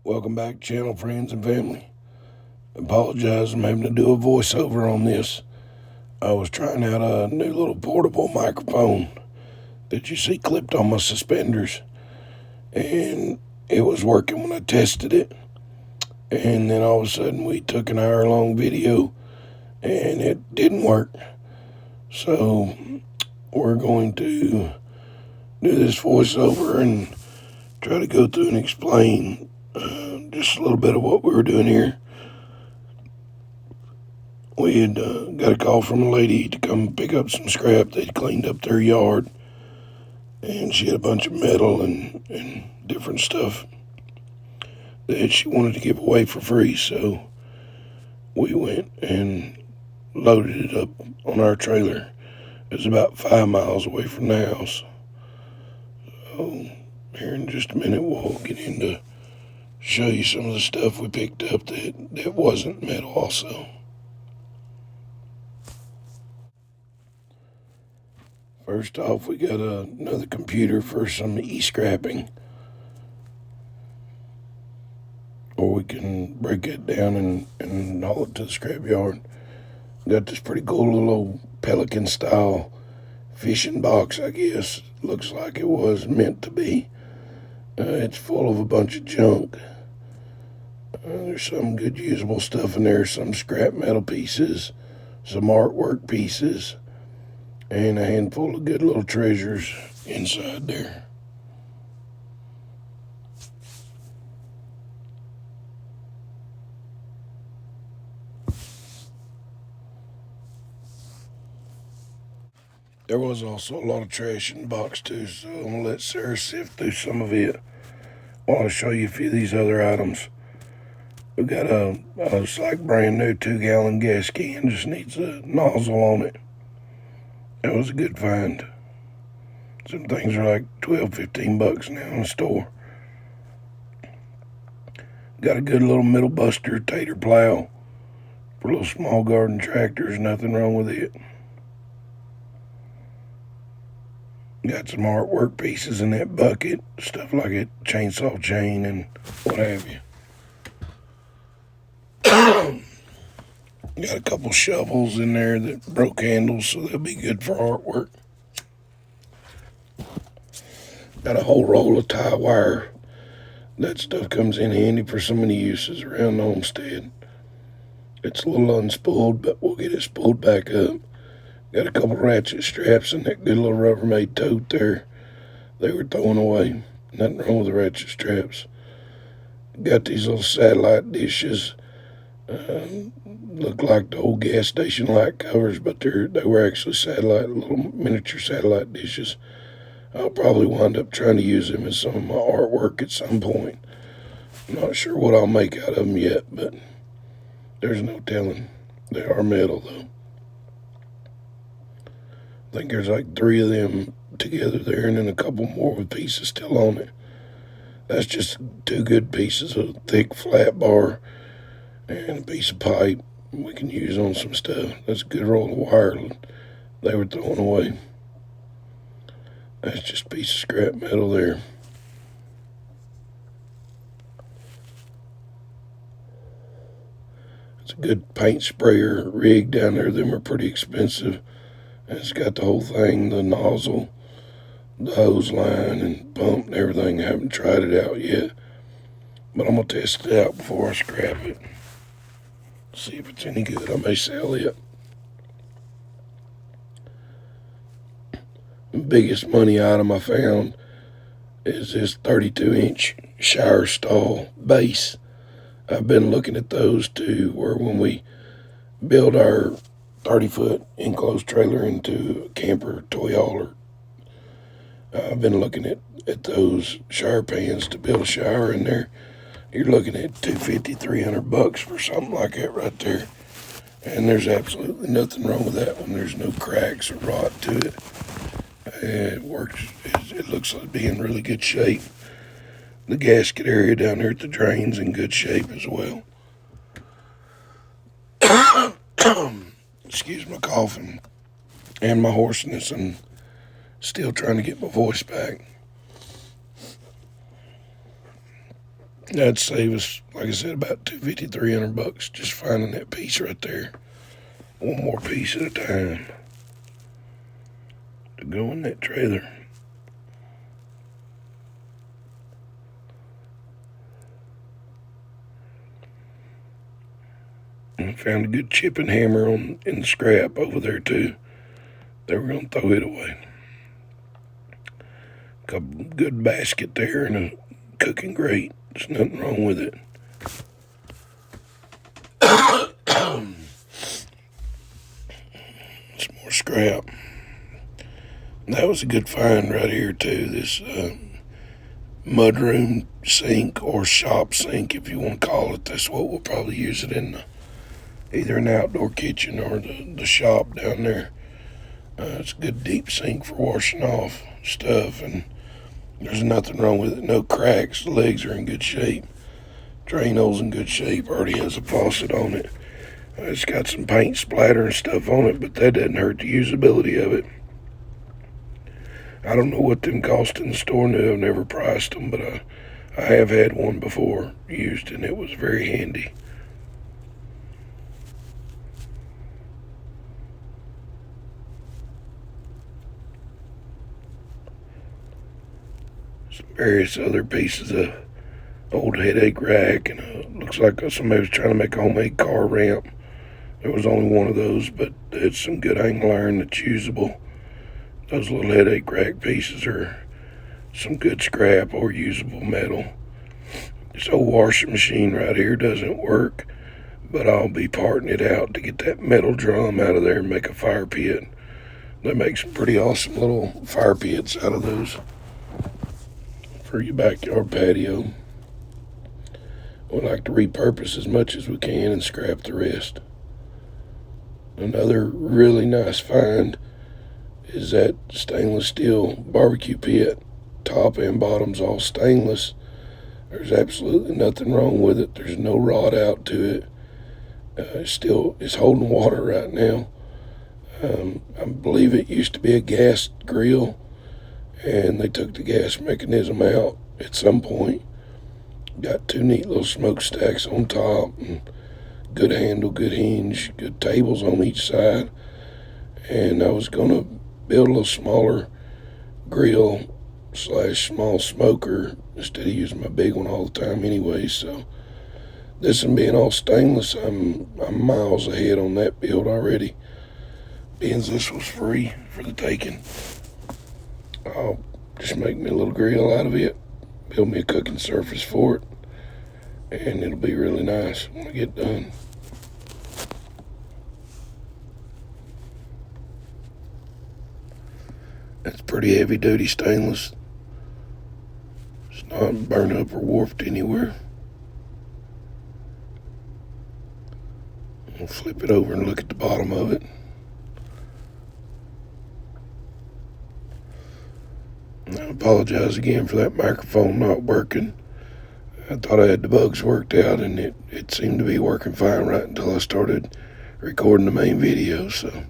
Welcome back, channel friends and family. I apologize, I'm having to do a voiceover on this. I was trying out a new little portable microphone that you see clipped on my suspenders, and it was working when I tested it. And then all of a sudden, we took an hour-long video, and it didn't work. So we're going to do this voiceover and try to go through and explain just a little bit of what we were doing here. We had got a call from a lady to come pick up some scrap. They'd cleaned up their yard, and she had a bunch of metal and different stuff that she wanted to give away for free. So we went and loaded it up on our trailer. It was about 5 miles away from the house. So here in just a minute, we'll get into show you some of the stuff we picked up that wasn't metal also. First off, we got another computer for some e-scrapping. Or we can break it down and haul it to the scrapyard. Got this pretty cool little Pelican style fishing box, I guess. Looks like it was meant to be. It's full of a bunch of junk. There's some good usable stuff in there, some scrap metal pieces, some artwork pieces, and a handful of good little treasures inside there. There was also a lot of trash in the box too, so I'm going to let Sarah sift through some of it while I show you a few of these other items. We've got it's like brand new 2-gallon gas can, just needs a nozzle on it. That was a good find. Some things are like $12-15 now in the store. Got a good little middle buster tater plow for little small garden tractors, nothing wrong with it. Got some artwork pieces in that bucket, stuff like a chainsaw chain and what have you. Got a couple shovels in there that broke handles, so they'll be good for artwork. Got a whole roll of tie wire. That stuff comes in handy for so many uses around the homestead. It's a little unspooled, but we'll get it spooled back up. Got a couple ratchet straps and that good little Rubbermaid tote there. They were throwing away. Nothing wrong with the ratchet straps. Got these little satellite dishes. Look like the old gas station light covers, but they were actually little miniature satellite dishes. I'll probably wind up trying to use them in some of my artwork at some point. I'm not sure what I'll make out of them yet, but there's no telling. They are metal, though. I think there's like 3 of them together there, and then a couple more with pieces still on it. That's just 2 good pieces of thick flat bar and a piece of pipe we can use on some stuff. That's a good roll of wire they were throwing away. That's just a piece of scrap metal there. It's a good paint sprayer rig down there. Them are pretty expensive. And it's got the whole thing, the nozzle, the hose line and pump and everything. I haven't tried it out yet, but I'm going to test it out before I scrap it. See if it's any good. I may sell it. The biggest money item I found is this 32-inch shower stall base. I've been looking at those too, where when we build our 30-foot enclosed trailer into a camper toy hauler, I've been looking at those shower pans to build a shower in there. You're looking at $250-300 for something like that right there. And there's absolutely nothing wrong with that one. There's no cracks or rot to it. It works. It looks like being in really good shape. The gasket area down there at the drain's in good shape as well. Excuse my coughing and my hoarseness. I'm still trying to get my voice back. That'd save us, like I said, about $250, $300 just finding that piece right there. One more piece at a time to go in that trailer. And I found a good chipping hammer in the scrap over there too. They were going to throw it away. Couple good basket there and a cooking grate. There's nothing wrong with it. Some more scrap. That was a good find right here too. This mudroom sink or shop sink, if you want to call it. That's what we'll probably use it in either an outdoor kitchen or the shop down there. It's a good deep sink for washing off stuff, and there's nothing wrong with it. No cracks. The legs are in good shape. Drain hole's in good shape. Already has a faucet on it. It's got some paint splatter and stuff on it, but that doesn't hurt the usability of it. I don't know what them cost in the store new. I've never priced them, but I have had one before used, and it was very handy. Some various other pieces of old headache rack, and looks like somebody was trying to make a homemade car ramp. There was only one of those, but it's some good angle iron that's usable. Those little headache rack pieces are some good scrap or usable metal. This old washing machine right here doesn't work, but I'll be parting it out to get that metal drum out of there and make a fire pit. They make some pretty awesome little fire pits out of those for your backyard patio. We like to repurpose as much as we can and scrap the rest. Another really nice find is that stainless steel barbecue pit. Top and bottom's all stainless. There's absolutely nothing wrong with it. There's no rot out to it. It's holding water right now. I believe it used to be a gas grill, and they took the gas mechanism out at some point. Got two neat little smokestacks on top, and good handle, good hinge, good tables on each side. And I was going to build a little smaller grill / small smoker instead of using my big one all the time anyway. So this one being all stainless, I'm miles ahead on that build already. Being this was free for the taking, I'll just make me a little grill out of it, build me a cooking surface for it, and it'll be really nice when I get done. It's pretty heavy duty stainless. It's not burnt up or warped anywhere. I'll flip it over and look at the bottom of it. I apologize again for that microphone not working. I thought I had the bugs worked out, and it seemed to be working fine right until I started recording the main video. So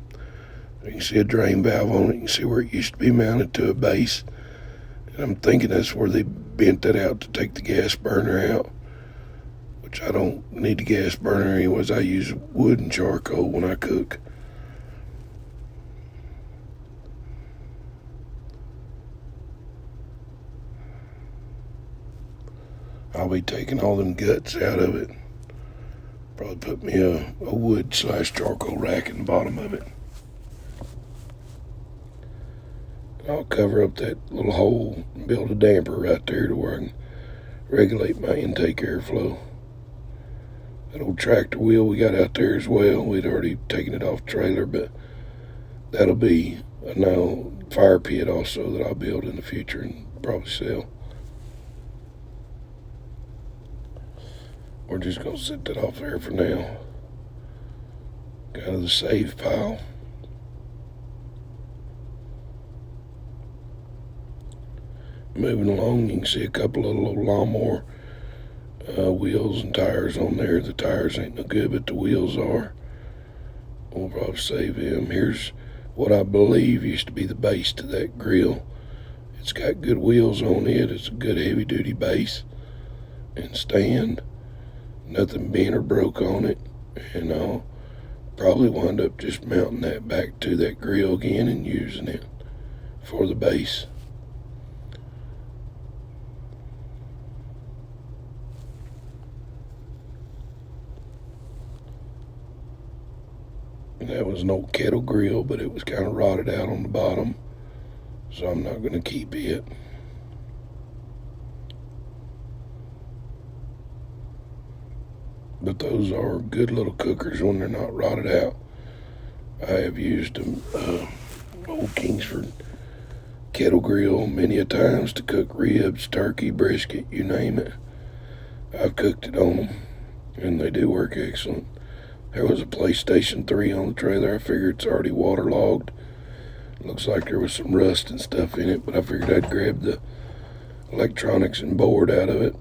you can see a drain valve on it. You can see where it used to be mounted to a base. And I'm thinking that's where they bent that out to take the gas burner out, which I don't need the gas burner anyways. I use wood and charcoal when I cook. I'll be taking all them guts out of it. Probably put me a wood / charcoal rack in the bottom of it. I'll cover up that little hole and build a damper right there to where I can regulate my intake airflow. That old tractor wheel we got out there as well, we'd already taken it off the trailer, but that'll be a now fire pit also that I'll build in the future and probably sell. We're just going to set that off there for now. Got to the save pile. Moving along, you can see a couple of little lawnmower wheels and tires on there. The tires ain't no good, but the wheels are. We'll probably save them. Here's what I believe used to be the base to that grill. It's got good wheels on it. It's a good heavy-duty base. and stand. Nothing bent or broke on it. And I'll probably wind up just mounting that back to that grill again and using it for the base. That was an old kettle grill, but it was kind of rotted out on the bottom, so I'm not going to keep it. But those are good little cookers when they're not rotted out. I have used them, old Kingsford kettle grill many a times to cook ribs, turkey, brisket, you name it. I've cooked it on them, and they do work excellent. There was a PlayStation 3 on the trailer. I figured it's already waterlogged. Looks like there was some rust and stuff in it, but I figured I'd grab the electronics and board out of it,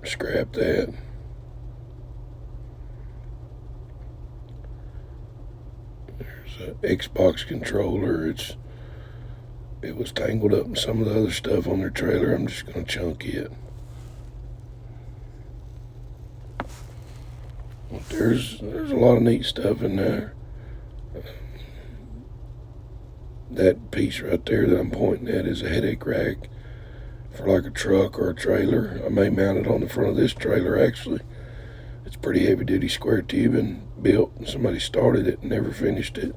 scrap that. There's an Xbox controller. It was tangled up in some of the other stuff on their trailer. I'm just going to chunk it. There's a lot of neat stuff in there. That piece right there that I'm pointing at is a headache rack for like a truck or a trailer. I may mount it on the front of this trailer actually. It's pretty heavy duty square tubing built, and somebody started it and never finished it.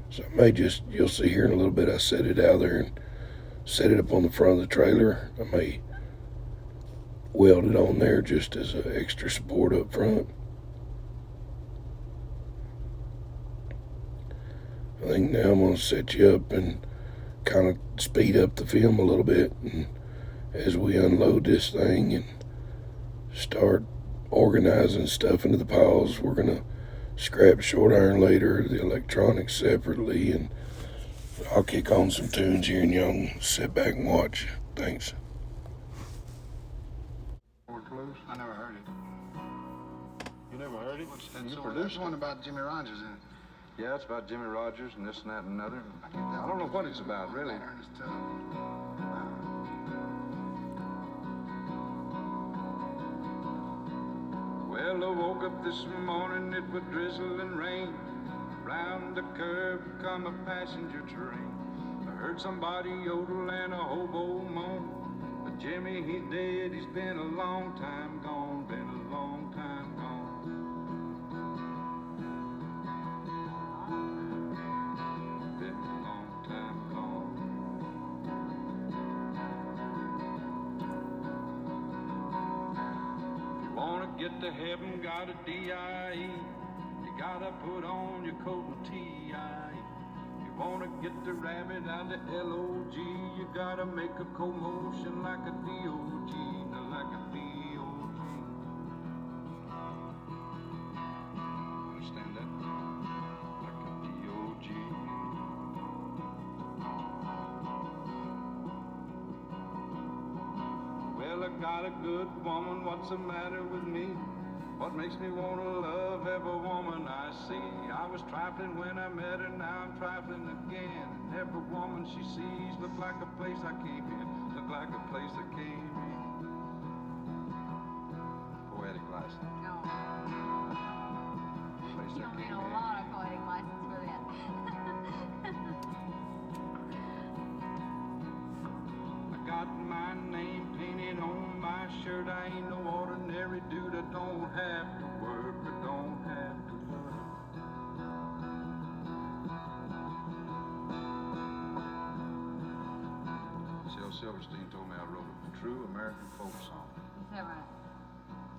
So I may just, you'll see here in a little bit, I set it out there and set it up on the front of the trailer. I may weld it on there just as an extra support up front. I think now I'm going to set you up and kind of speed up the film a little bit, and as we unload this thing and start organizing stuff into the piles, we're going to scrap short iron later, the electronics separately, and I'll kick on some tunes here and y'all can sit back and watch. Thanks. I never heard it. You never heard it? You produced one about Jimmy Rogers in it. Yeah, it's about Jimmy Rogers and this and that and another. I don't know what it's about, really. Well, I woke up this morning, it would drizzle and rain. Round the curve come a passenger train. I heard somebody yodel and a hobo moan. But Jimmy, he's dead, he's been a long time gone, been a long time gone. Been a long time gone. If you wanna get to heaven, got a D.I.E. You gotta put on your coat and T.I. You wanna get the rabbit out the L.O.G. You gotta make a commotion like a D.O.G. Not like a D.O.G. Understand that? Like a D.O.G. Well, I got a good woman, what's the matter with me? What makes me want to love every woman I see? I was trifling when I met her, now I'm trifling again. And every woman she sees look like a place I came in, look like a place I came in. Poetic license. No. Place You I don't need came a in. lot of poetic license for that. I got my name painted on my shirt. I ain't no ordinary dude. I don't have to work. I don't have to work. Shel Silverstein told me I wrote a true American folk song. Is that right?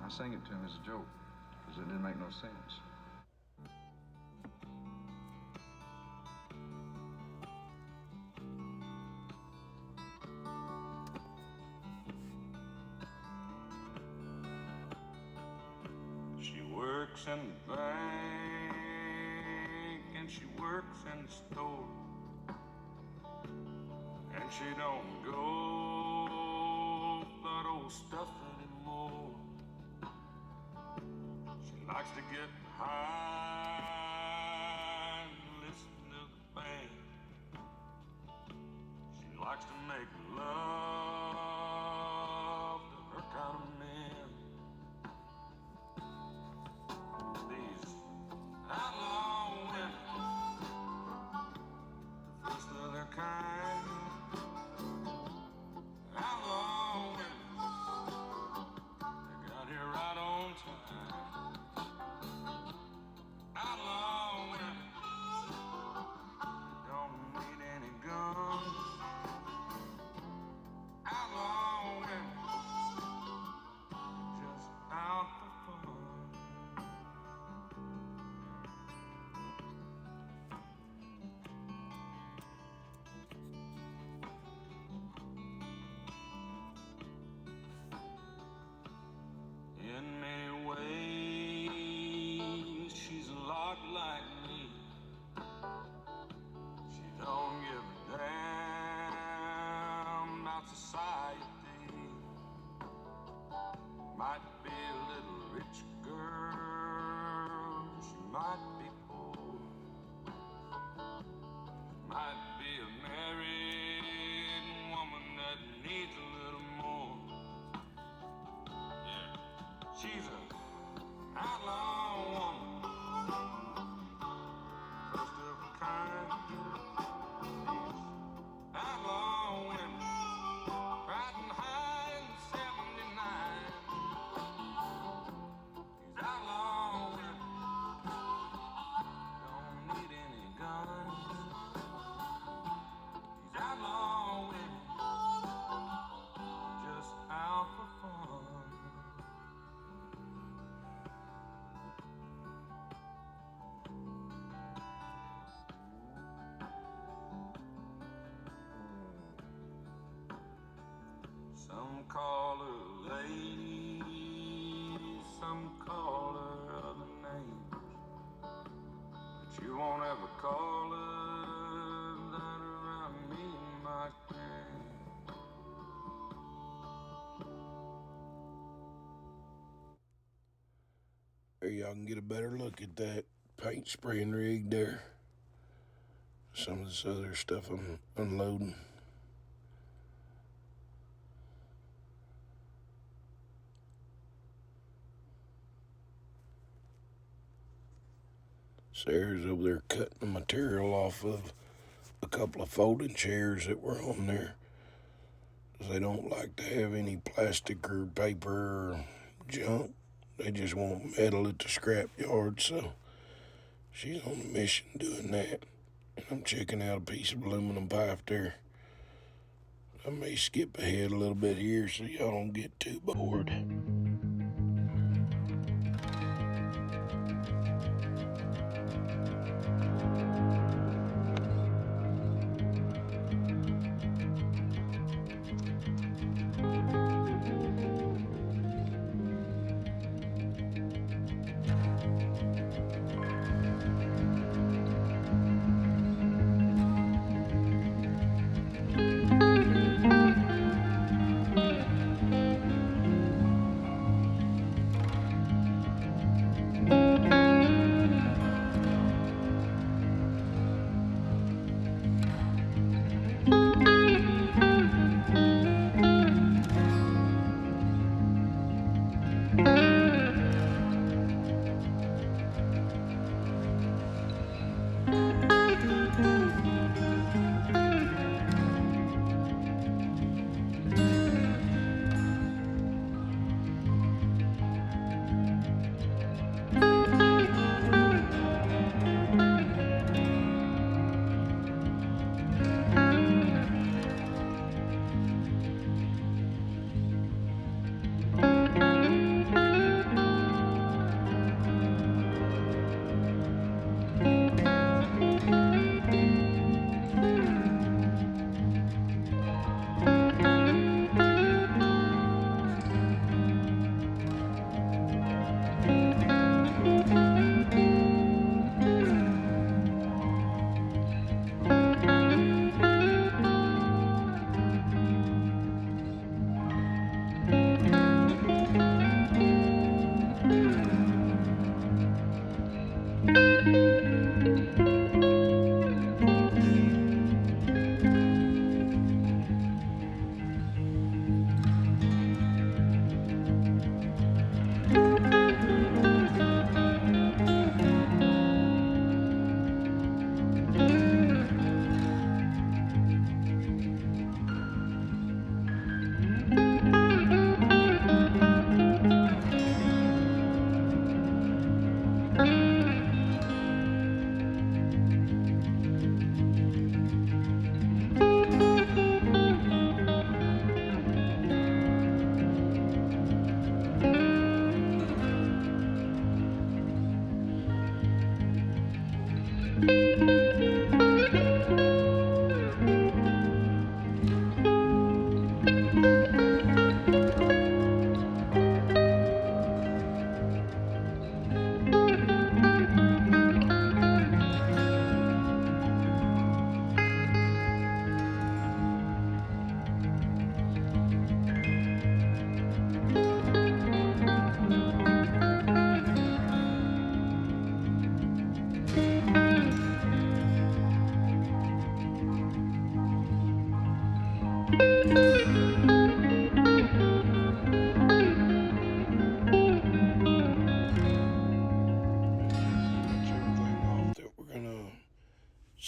I sang it to him as a joke because it didn't make no sense. She works in the bank and she works in the store, and she don't go for those stuff anymore. She likes to get high and listen to the band. She likes to make love to her kind of man. Might be a little rich girl, she might be poor. Might be a married woman that needs a little more. Yeah, she's a outlaw woman, first of a kind. These outlaw women riding high in 79. These outlaw women don't need any guns. These outlaw women just out for fun. Some call her lady, some call her other names, but you won't ever call her that around me and my gang. There y'all can get a better look at that paint spraying rig there. Some of this other stuff I'm unloading. Sarah's over there cutting the material off of a couple of folding chairs that were on there. They don't like to have any plastic or paper or junk. They just want metal at the scrap yard, so she's on a mission doing that. And I'm checking out a piece of aluminum pipe there. I may skip ahead a little bit here so y'all don't get too bored.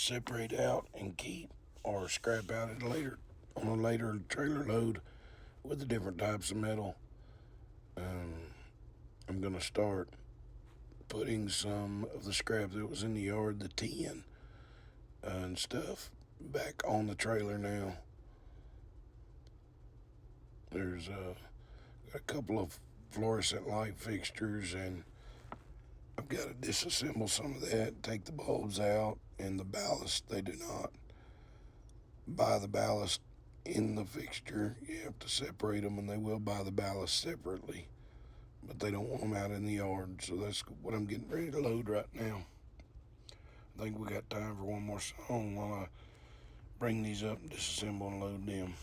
separate out and keep or scrap out at later on a later trailer load with the different types of metal. I'm going to start putting some of the scrap that was in the yard, the tin and stuff, back on the trailer now. There's a couple of fluorescent light fixtures, and I've got to disassemble some of that, take the bulbs out, and the ballast. They do not buy the ballast in the fixture. You have to separate them, and they will buy the ballast separately, but they don't want them out in the yard. So that's what I'm getting ready to load right now. I think we got time for one more song while I bring these up and disassemble and load them.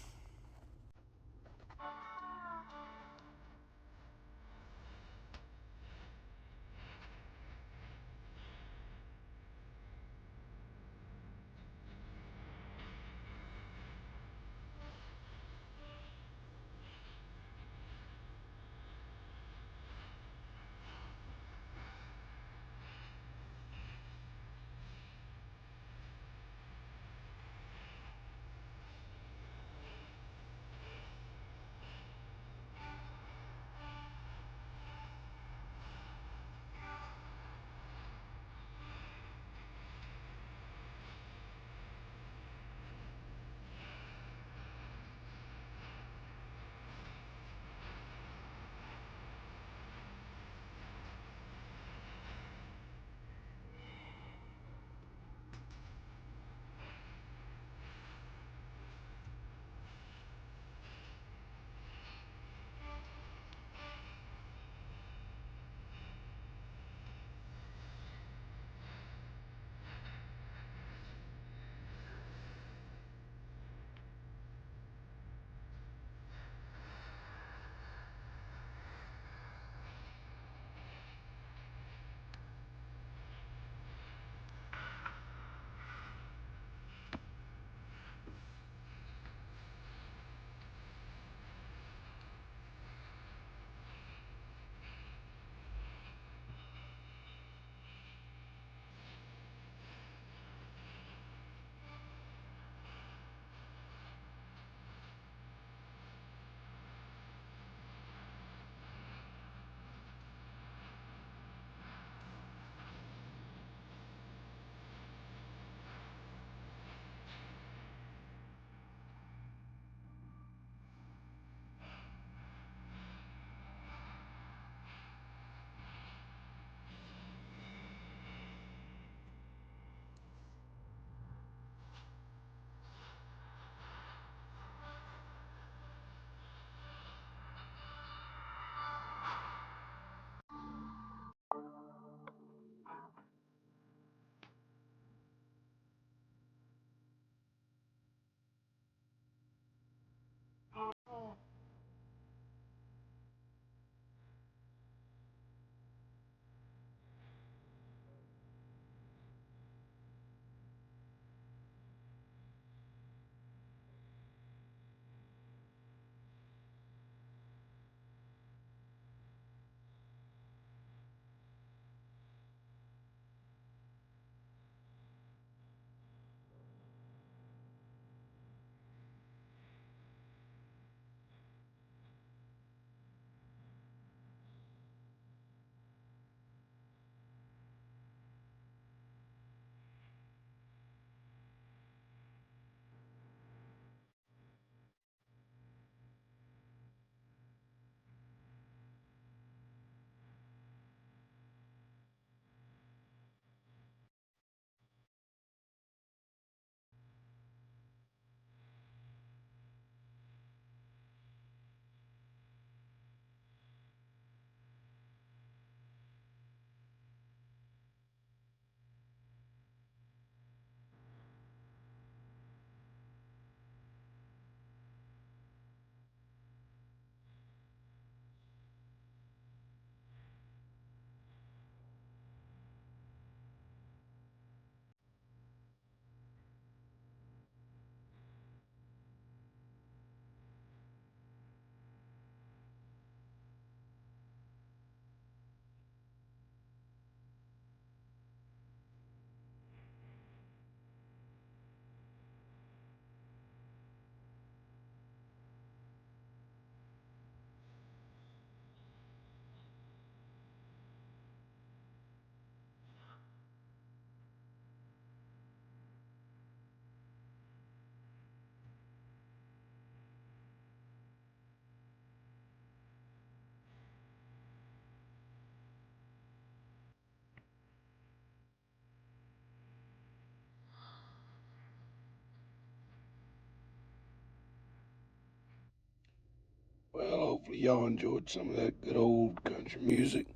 Well, hopefully y'all enjoyed some of that good old country music,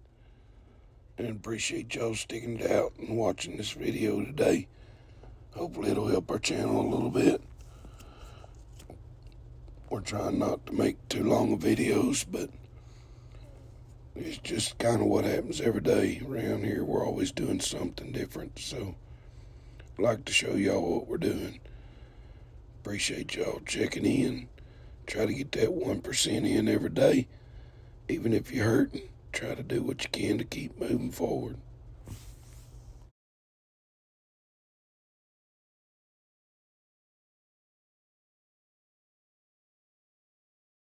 and appreciate y'all sticking it out and watching this video today. Hopefully it'll help our channel a little bit. We're trying not to make too long of videos, but it's just kind of what happens every day around here. We're always doing something different, so I'd like to show y'all what we're doing. Appreciate y'all checking in. Try to get that 1% in every day. Even if you're hurting, try to do what you can to keep moving forward.